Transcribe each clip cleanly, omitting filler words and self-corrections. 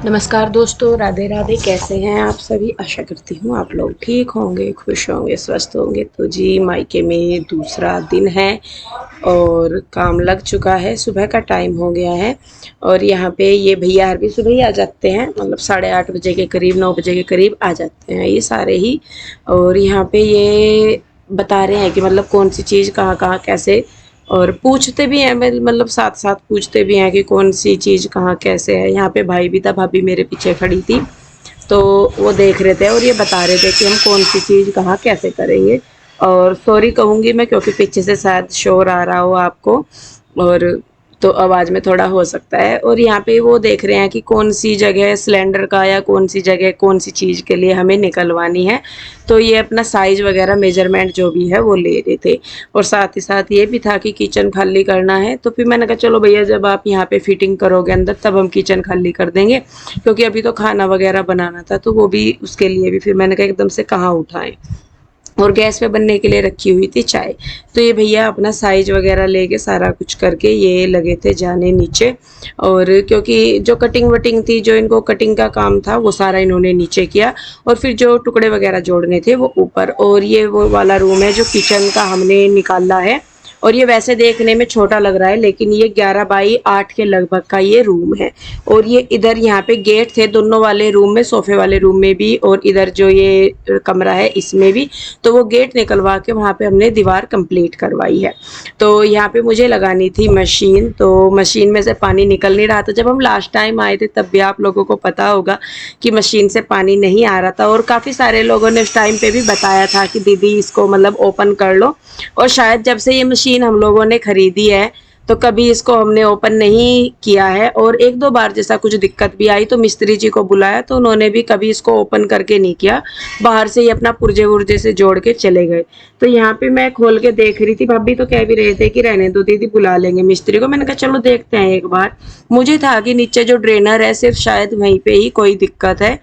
नमस्कार दोस्तों, राधे राधे। कैसे हैं आप सभी? आशा करती हूँ आप लोग ठीक होंगे, खुश होंगे, स्वस्थ होंगे। तो जी, मायके में दूसरा दिन है और काम लग चुका है। सुबह का टाइम हो गया है और यहाँ पे ये भैया हर भी सुबह ही आ जाते हैं, मतलब 8:30 बजे के करीब, 9 बजे के करीब आ जाते हैं ये सारे ही। और यहाँ पे ये बता रहे हैं कि मतलब कौन सी चीज़ कहाँ कहाँ कैसे, और पूछते भी हैं, मतलब साथ साथ पूछते भी हैं कि कौन सी चीज़ कहाँ कैसे है। यहाँ पे भाई भी था, भाभी मेरे पीछे खड़ी थी, तो वो देख रहे थे और ये बता रहे थे कि हम कौन सी चीज़ कहाँ कैसे करेंगे। और सॉरी कहूँगी मैं, क्योंकि पीछे से शायद शोर आ रहा हो आपको, और तो आवाज़ में थोड़ा हो सकता है। और यहाँ पे वो देख रहे हैं कि कौन सी जगह सिलेंडर का या कौन सी जगह कौन सी चीज़ के लिए हमें निकलवानी है। तो ये अपना साइज़ वगैरह मेजरमेंट जो भी है वो ले रहे थे। और साथ ही साथ ये भी था कि किचन खाली करना है। तो फिर मैंने कहा चलो भैया, जब आप यहाँ पे फिटिंग करोगे अंदर तब हम किचन खाली कर देंगे, क्योंकि अभी तो खाना वगैरह बनाना था, तो वो भी उसके लिए भी फिर मैंने कहा एकदम से कहाँ उठाएं। और गैस पे बनने के लिए रखी हुई थी चाय। तो ये भैया अपना साइज वगैरह लेके सारा कुछ करके ये लगे थे जाने नीचे। और क्योंकि जो कटिंग वटिंग थी, जो इनको कटिंग का काम था, वो सारा इन्होंने नीचे किया। और फिर जो टुकड़े वगैरह जोड़ने थे वो ऊपर। और ये वो वाला रूम है जो किचन का हमने निकाला है। और ये वैसे देखने में छोटा लग रहा है, लेकिन ये 11 बाई 8 के लगभग का ये रूम है। और ये इधर यहाँ पे गेट थे दोनों वाले रूम में, सोफे वाले रूम में भी और इधर जो ये कमरा है इसमें भी। तो वो गेट निकलवा के वहाँ पे हमने दीवार कंप्लीट करवाई है। तो यहाँ पे मुझे लगानी थी मशीन, तो मशीन में से पानी निकल नहीं रहा था। जब हम लास्ट टाइम आए थे तब भी आप लोगों को पता होगा कि मशीन से पानी नहीं आ रहा था। और काफ़ी सारे लोगों ने उस टाइम पे भी बताया था कि दीदी इसको मतलब ओपन कर लो। और शायद जब से ये मशीन हम लोगों ने खरीदी है तो कभी इसको हमने ओपन नहीं किया है। और एक दो बार जैसा कुछ दिक्कत भी आई तो मिस्त्री जी को बुलाया, तो उन्होंने भी कभी इसको ओपन करके नहीं किया, बाहर से ही अपना पुर्जे वुर्जे से जोड़ के चले गए। तो यहाँ पे मैं खोल के देख रही थी, भाभी तो कह भी रहे थे कि रहने दो दीदी, बुला लेंगे मिस्त्री को। मैंने कहा चलो देखते हैं एक बार। मुझे था कि नीचे जो ड्रेनर है सिर्फ शायद वहीं पे ही कोई दिक्कत है,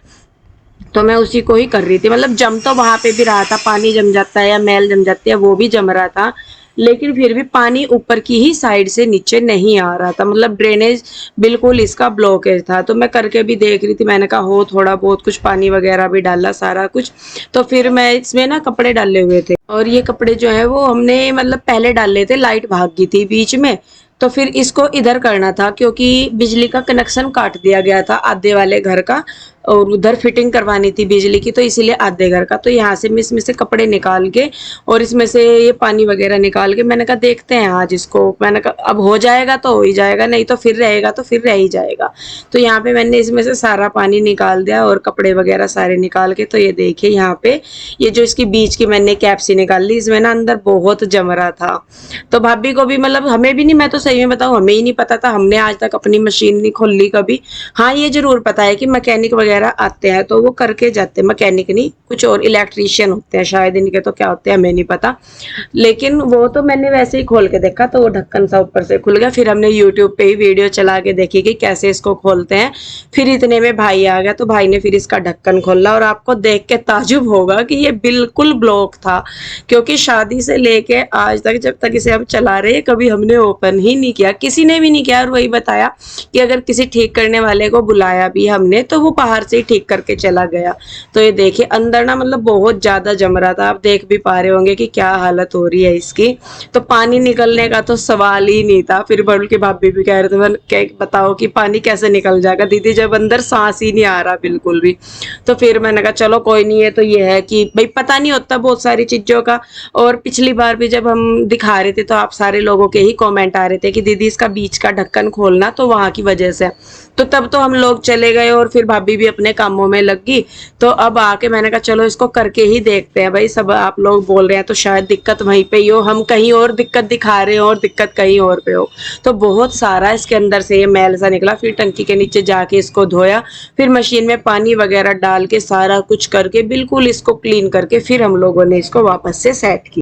तो मैं उसी को ही कर रही थी। मतलब जम तो वहां पे भी रहा था, पानी जम जाता है या मैल जम जाती है वो भी जम रहा था, लेकिन फिर भी पानी ऊपर की ही साइड से नीचे नहीं आ रहा था। मतलब ड्रेनेज बिल्कुल इसका ब्लॉकेज था। तो मैं करके भी देख रही थी, मैंने कहा हो थोड़ा बहुत कुछ पानी वगैरह भी डाला सारा कुछ। तो फिर मैं इसमें ना कपड़े डाले हुए थे, और ये कपड़े जो है वो हमने मतलब पहले डाले थे, लाइट भाग गई थी बीच में। तो फिर इसको इधर करना था, क्योंकि बिजली का कनेक्शन काट दिया गया था आधे वाले घर का, और उधर फिटिंग करवानी थी बिजली की, तो इसीलिए आधे घर का। तो यहाँ से मैं इसमें से कपड़े निकाल के और इसमें से ये पानी वगैरह निकाल के मैंने कहा देखते हैं आज इसको। मैंने कहा अब हो जाएगा तो हो ही जाएगा, नहीं तो फिर रहेगा तो फिर रह ही जाएगा। तो यहाँ पे मैंने इसमें से सारा पानी निकाल दिया और कपड़े वगैरह सारे निकाल के। तो ये देखिए यहाँ पे ये जो इसकी बीच की मैंने कैप सी निकाल ली, इसमें ना अंदर बहुत जम रहा था। तो भाभी को भी, मतलब हमें भी नहीं, मैं तो सही में बताऊं हमें ही नहीं पता था, हमने आज तक अपनी मशीन नहीं खोल ली कभी। हाँ ये जरूर पता है कि मैकेनिक वगैरह आते हैं तो वो करके जाते हैं, मैकेनिक नहीं कुछ और इलेक्ट्रीशियन होते हैं शायद इनके, तो क्या होते हैं हमें नहीं पता। लेकिन वो तो मैंने वैसे ही खोल के देखा तो वो ढक्कन सा ऊपर से खुल गया। फिर हमने यूट्यूब पे ही वीडियो चला के देखी कि कैसे इसको खोलते हैं। फिर इतने में भाई आ गया, तो भाई ने फिर इसका ढक्कन खोला, और आपको देख के ताजुब होगा कि ये बिल्कुल ब्लॉक था। क्योंकि शादी से लेके आज तक जब तक इसे हम चला रहे हैं कभी हमने ओपन ही नहीं किया, किसी ने भी नहीं किया। और वही बताया कि अगर किसी ठीक करने वाले को बुलाया भी हमने तो वो बाहर से ही ठीक करके चला गया। तो ये देखिए अंदर ना मतलब बहुत ज्यादा जम रहा था, आप देख भी पा रहे होंगे कि क्या हालत हो रही है इसकी। तो पानी निकलने का तो सवाल ही नहीं था। फिर बल्कि भाभी भी कह रहे थे, मैं बताओ कि पानी कैसे निकल जाएगा दीदी जब अंदर सांस ही नहीं आ रहा बिल्कुल भी। तो फिर मैंने कहा चलो कोई नहीं है। तो ये है कि भाई पता नहीं होता बहुत सारी चीजों का। और पिछली बार भी जब हम दिखा रहे थे तो आप सारे लोगों के ही कमेंट आ रहे थे कि दीदी इसका बीच का ढक्कन खोलना, तो वहां की वजह से। तो तब तो हम लोग चले गए और फिर भाभी भी अपने कामों में लग गई। तो अब आके मैंने कहा चलो इसको करके ही देखते हैं, भाई सब आप लोग बोल रहे हैं तो शायद दिक्कत वहीं पे ही हो, हम कहीं और दिक्कत दिखा रहे हो और दिक्कत कहीं और पे हो। तो बहुत सारा इसके अंदर से ये मैल सा निकला। फिर टंकी के नीचे जाके इसको धोया, फिर मशीन में पानी वगैरह डाल के सारा कुछ करके बिल्कुल इसको क्लीन करके फिर हम लोगों ने इसको वापस से सेट किया।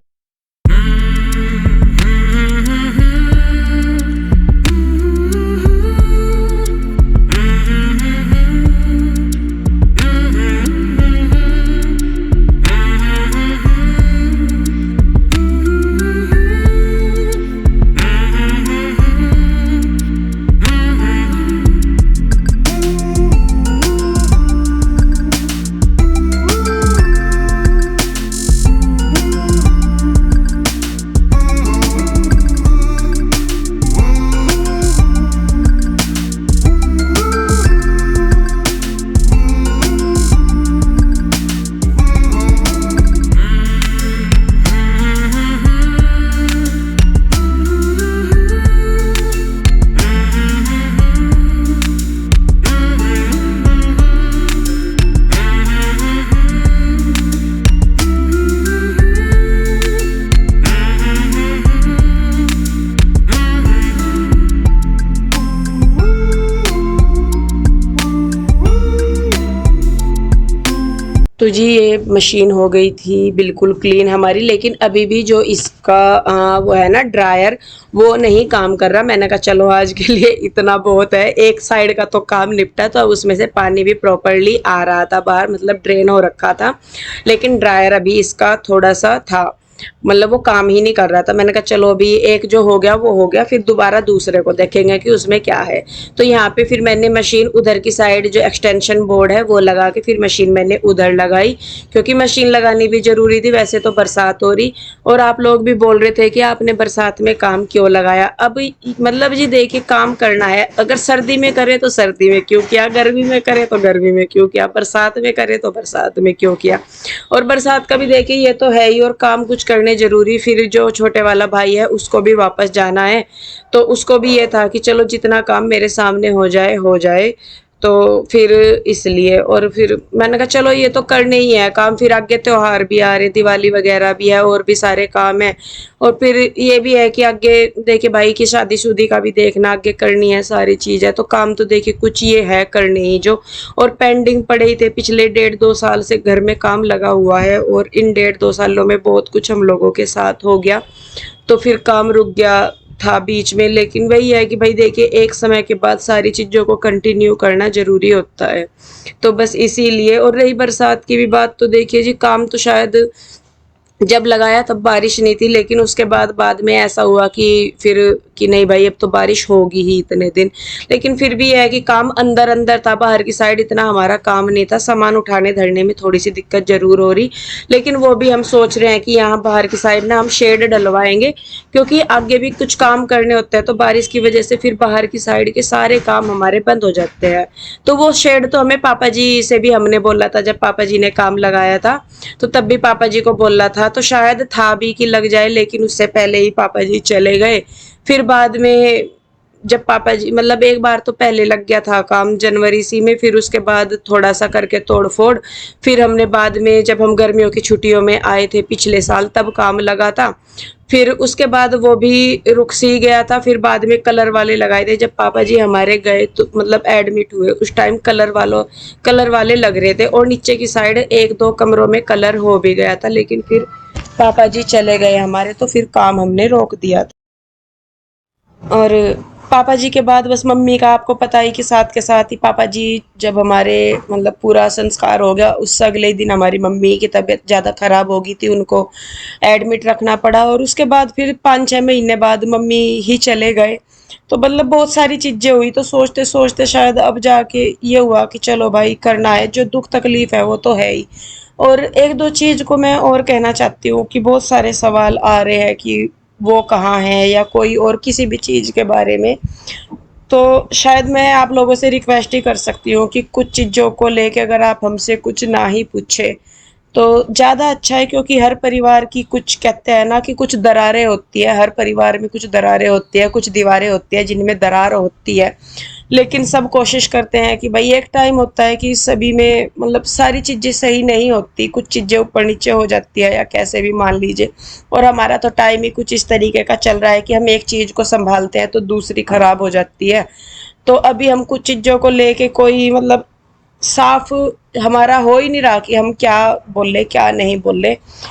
तो जी ये मशीन हो गई थी बिल्कुल क्लीन हमारी, लेकिन अभी भी जो इसका वो है ना ड्रायर, वो नहीं काम कर रहा। मैंने कहा चलो आज के लिए इतना बहुत है। एक साइड का तो काम निपटा, तो उसमें से पानी भी प्रॉपरली आ रहा था बाहर, मतलब ड्रेन हो रखा था। लेकिन ड्रायर अभी इसका थोड़ा सा था, मतलब वो काम ही नहीं कर रहा था। मैंने कहा चलो अभी एक जो हो गया वो हो गया, फिर दोबारा दूसरे को देखेंगे कि उसमें क्या है। तो यहाँ पे फिर मैंने मशीन उधर की साइड जो एक्सटेंशन बोर्ड है वो लगा के फिर मशीन मैंने उधर लगाई, क्योंकि मशीन लगानी भी जरूरी थी। वैसे तो बरसात हो रही, और आप लोग भी बोल रहे थे कि आपने बरसात में काम क्यों लगाया। अब मतलब जी देखिए, काम करना है, अगर सर्दी में करे तो सर्दी में क्यों किया, गर्मी में करे तो गर्मी में क्यों किया, बरसात में करे तो बरसात में क्यों किया। और बरसात का भी देखिए ये तो है ही, और काम कुछ करने जरूरी। फिर जो छोटे वाला भाई है उसको भी वापस जाना है, तो उसको भी ये था कि चलो जितना काम मेरे सामने हो जाए हो जाए। तो फिर इसलिए, और फिर मैंने कहा चलो ये तो करने ही है काम, फिर आगे त्योहार भी आ रहे, दिवाली वगैरह भी है, और भी सारे काम है। और फिर ये भी है कि आगे देखिए भाई की शादी शुदी का भी देखना, आगे करनी है सारी चीज़ है, तो काम तो देखिए कुछ ये है करने ही जो। और पेंडिंग पड़े ही थे पिछले 1.5-2 साल से, घर में काम लगा हुआ है, और इन 1.5-2 सालों में बहुत कुछ हम लोगों के साथ हो गया, तो फिर काम रुक गया था बीच में। लेकिन वही है कि भाई देखिए एक समय के बाद सारी चीज़ों को कंटिन्यू करना ज़रूरी होता है। तो बस इसीलिए। और रही बरसात की भी बात, तो देखिए जी काम तो शायद जब लगाया तब बारिश नहीं थी, लेकिन उसके बाद में ऐसा हुआ कि फिर कि नहीं भाई अब तो बारिश होगी ही इतने दिन। लेकिन फिर भी है कि काम अंदर अंदर था, बाहर की साइड इतना हमारा काम नहीं था। सामान उठाने धरने में थोड़ी सी दिक्कत जरूर हो रही, लेकिन वो भी हम सोच रहे हैं कि यहाँ बाहर की साइड ना हम शेड डलवाएंगे, क्योंकि आगे भी कुछ काम करने होते हैं। तो बारिश की वजह से फिर बाहर की साइड के सारे काम हमारे बंद हो जाते हैं। तो वो शेड तो हमें पापा जी से भी हमने बोला था, जब पापा जी ने काम लगाया था तो तब भी पापा जी को बोला था, तो शायद था भी कि लग जाए, लेकिन उससे पहले ही पापा जी चले गए। फिर बाद में जब पापा जी, मतलब एक बार तो पहले लग गया था काम जनवरी सी में, फिर उसके बाद थोड़ा सा करके तोड़ फोड़, फिर हमने बाद में जब हम गर्मियों की छुट्टियों में आए थे पिछले साल तब काम लगा था। फिर उसके बाद वो भी रुक सी गया था। फिर बाद में कलर वाले लगाए थे, जब पापा जी हमारे गए तो मतलब एडमिट हुए उस टाइम कलर वाले लग रहे थे, और नीचे की साइड 1-2 कमरों में कलर हो भी गया था। लेकिन फिर पापा जी चले गए हमारे, तो फिर काम हमने रोक दिया था। और पापा जी के बाद बस मम्मी का आपको पता ही कि साथ के साथ ही पापा जी जब हमारे मतलब पूरा संस्कार हो गया, उससे अगले ही दिन हमारी मम्मी की तबीयत ज़्यादा ख़राब हो गई थी, उनको एडमिट रखना पड़ा। और उसके बाद फिर 5-6 महीने बाद मम्मी ही चले गए। तो मतलब बहुत सारी चीज़ें हुई, तो सोचते सोचते शायद अब जाके ये हुआ कि चलो भाई करना है, जो दुख तकलीफ है वो तो है ही। और एक दो चीज़ को मैं और कहना चाहती हूँ कि बहुत सारे सवाल आ रहे हैं कि वो कहाँ है, या कोई और किसी भी चीज़ के बारे में। तो शायद मैं आप लोगों से रिक्वेस्ट ही कर सकती हूँ कि कुछ चीज़ों को लेके अगर आप हमसे कुछ ना ही पूछे तो ज़्यादा अच्छा है, क्योंकि हर परिवार की कुछ कहते हैं ना कि कुछ दरारें होती है, हर परिवार में कुछ दरारें होती है, कुछ दीवारें होती है जिनमें दरार होती है। लेकिन सब कोशिश करते हैं कि भाई एक टाइम होता है कि सभी में मतलब सारी चीज़ें सही नहीं होती, कुछ चीज़ें ऊपर नीचे हो जाती है या कैसे भी मान लीजिए। और हमारा तो टाइम ही कुछ इस तरीके का चल रहा है कि हम एक चीज़ को संभालते हैं तो दूसरी खराब हो जाती है। तो अभी हम कुछ चीज़ों को लेके कोई मतलब साफ हमारा हो ही नहीं रहा कि हम क्या बोले क्या नहीं बोले,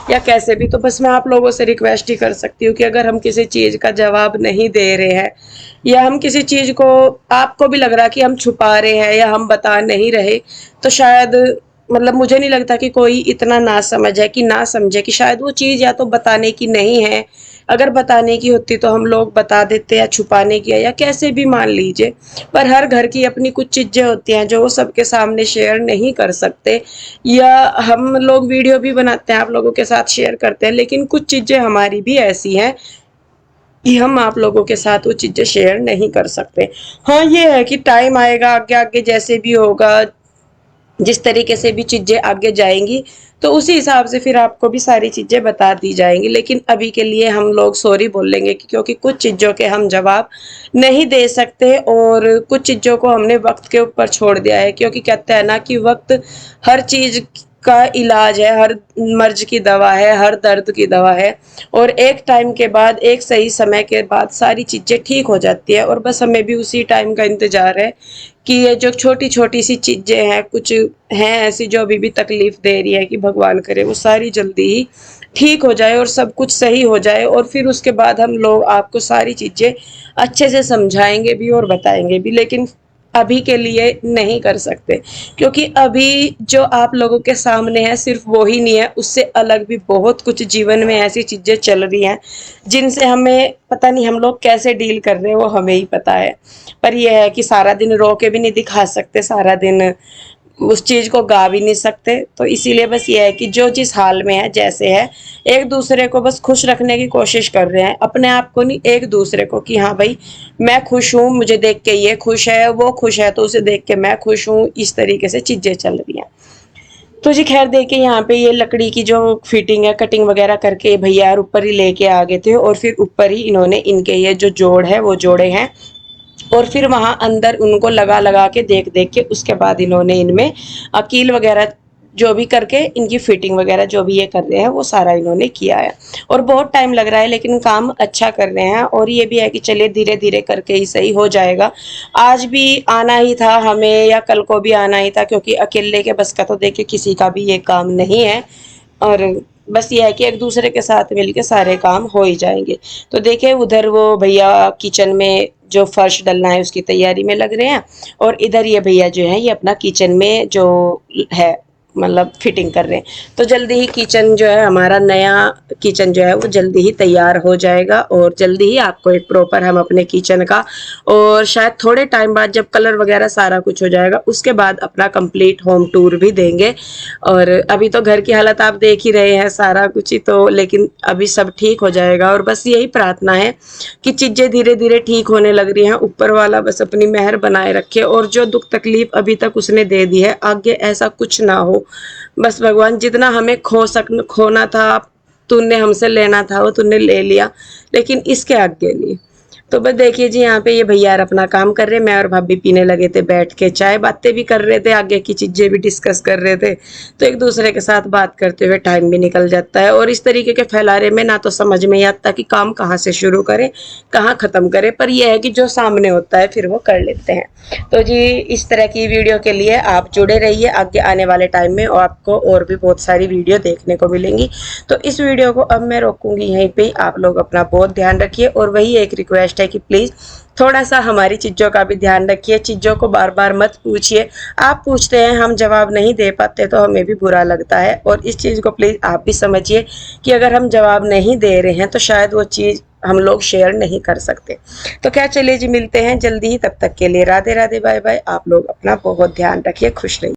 या कैसे भी। तो बस मैं आप लोगों से रिक्वेस्ट ही कर सकती हूँ कि अगर हम किसी चीज़ का जवाब नहीं दे रहे हैं, या हम किसी चीज़ को आपको भी लग रहा कि हम छुपा रहे हैं या हम बता नहीं रहे, तो शायद मतलब मुझे नहीं लगता कि कोई इतना ना समझ है कि ना समझे कि शायद वो चीज़ या तो बताने की नहीं है। अगर बताने की होती तो हम लोग बता देते, या छुपाने की है या कैसे भी मान लीजिए। पर हर घर की अपनी कुछ चीज़ें होती हैं जो वो सबके सामने शेयर नहीं कर सकते, या हम लोग वीडियो भी बनाते हैं आप लोगों के साथ शेयर करते हैं, लेकिन कुछ चीज़ें हमारी भी ऐसी हैं कि हम आप लोगों के साथ वो चीज़ें शेयर नहीं कर सकते। हाँ ये है कि टाइम आएगा आगे आगे जैसे भी होगा, जिस तरीके से भी चीज़ें आगे जाएंगी, तो उसी हिसाब से फिर आपको भी सारी चीज़ें बता दी जाएंगी। लेकिन अभी के लिए हम लोग सॉरी बोल लेंगे क्योंकि कुछ चीज़ों के हम जवाब नहीं दे सकते, और कुछ चीज़ों को हमने वक्त के ऊपर छोड़ दिया है, क्योंकि कहते हैं ना कि वक्त हर चीज़ का इलाज है, हर मर्ज की दवा है, हर दर्द की दवा है। और एक टाइम के बाद, एक सही समय के बाद सारी चीज़ें ठीक हो जाती है। और बस हमें भी उसी टाइम का इंतज़ार है कि ये जो छोटी-छोटी सी चीज़ें हैं, कुछ हैं ऐसी जो अभी भी तकलीफ़ दे रही है, कि भगवान करे वो सारी जल्दी ही ठीक हो जाए और सब कुछ सही हो जाए। और फिर उसके बाद हम लोग आपको सारी चीज़ें अच्छे से समझाएँगे भी और बताएँगे भी। लेकिन अभी के लिए नहीं कर सकते, क्योंकि अभी जो आप लोगों के सामने है सिर्फ वो ही नहीं है, उससे अलग भी बहुत कुछ जीवन में ऐसी चीज़ें चल रही हैं जिनसे हमें पता नहीं हम लोग कैसे डील कर रहे हैं, वो हमें ही पता है। पर ये है कि सारा दिन रो के भी नहीं दिखा सकते, सारा दिन उस चीज़ को गा भी नहीं सकते। तो इसीलिए बस ये है कि जो जिस हाल में है, जैसे है, एक दूसरे को बस खुश रखने की कोशिश कर रहे हैं, अपने आप को नहीं, एक दूसरे को, कि हाँ भाई मैं खुश हूँ, मुझे देख के ये खुश है, वो खुश है तो उसे देख के मैं खुश हूँ, इस तरीके से चीज़ें चल रही हैं। तो जी खैर देखिए, यहाँ पे ये लकड़ी की जो फिटिंग है, कटिंग वगैरह करके भैया यार ऊपर ही लेके आ गए थे, और फिर ऊपर ही इन्होंने इनके ये जो जोड़ है वो जोड़े हैं। और फिर वहाँ अंदर उनको लगा लगा के देख देख के उसके बाद इन्होंने इनमें कील वगैरह जो भी करके इनकी फिटिंग वगैरह जो भी ये कर रहे हैं वो सारा इन्होंने किया है। और बहुत टाइम लग रहा है, लेकिन काम अच्छा कर रहे हैं। और ये भी है कि चलिए धीरे धीरे करके ही सही हो जाएगा। आज भी आना ही था हमें, या कल को भी आना ही था, क्योंकि अकेले के बस का तो देखिए किसी का भी ये काम नहीं है। और बस ये है कि एक दूसरे के साथ मिलके सारे काम हो ही जाएंगे। तो देखिए उधर वो भैया किचन में जो फर्श डलना है उसकी तैयारी में लग रहे हैं, और इधर ये भैया जो है ये अपना किचन में जो है मतलब फिटिंग कर रहे हैं। तो जल्दी ही किचन जो है हमारा नया किचन जो है वो जल्दी ही तैयार हो जाएगा, और जल्दी ही आपको एक प्रॉपर हम अपने किचन का, और शायद थोड़े टाइम बाद जब कलर वगैरह सारा कुछ हो जाएगा उसके बाद अपना कंप्लीट होम टूर भी देंगे। और अभी तो घर की हालत आप देख ही रहे हैं सारा कुछ ही, तो लेकिन अभी सब ठीक हो जाएगा। और बस यही प्रार्थना है कि चीज़ें धीरे धीरे ठीक होने लग रही हैं, ऊपर वाला बस अपनी मेहर बनाए रखे, और जो दुख तकलीफ अभी तक उसने दे दी है आगे ऐसा कुछ ना हो। बस भगवान जितना हमें खोना था, तूने हमसे लेना था वो तूने ले लिया, लेकिन इसके आगे नहीं। तो बस देखिए जी, यहाँ पे ये भैया यार अपना काम कर रहे, मैं और भाभी पीने लगे थे बैठ के चाय, बातें भी कर रहे थे, आगे की चीजें भी डिस्कस कर रहे थे। तो एक दूसरे के साथ बात करते हुए टाइम भी निकल जाता है, और इस तरीके के फैलारे में ना तो समझ में ही आता कि काम कहाँ से शुरू करें, कहाँ खत्म करें। पर यह है कि जो सामने होता है फिर वो कर लेते हैं। तो जी इस तरह की वीडियो के लिए आप जुड़े रहिए, आगे आने वाले टाइम में और आपको और भी बहुत सारी वीडियो देखने को मिलेंगी। तो इस वीडियो को अब मैं रोकूंगी यहीं पे। आप लोग अपना बहुत ध्यान रखिए, और वही एक रिक्वेस्ट है कि प्लीज़ थोड़ा सा हमारी चीज़ों का भी ध्यान रखिए, चीज़ों को बार बार मत पूछिए। आप पूछते हैं हम जवाब नहीं दे पाते तो हमें भी बुरा लगता है, और इस चीज़ को प्लीज़ आप भी समझिए कि अगर हम जवाब नहीं दे रहे हैं तो शायद वो चीज़ हम लोग शेयर नहीं कर सकते। तो क्या, चलिए जी मिलते हैं जल्दी ही, तब तक के लिए राधे राधे, बाय बाय। आप लोग अपना बहुत ध्यान रखिए, खुश रहिए।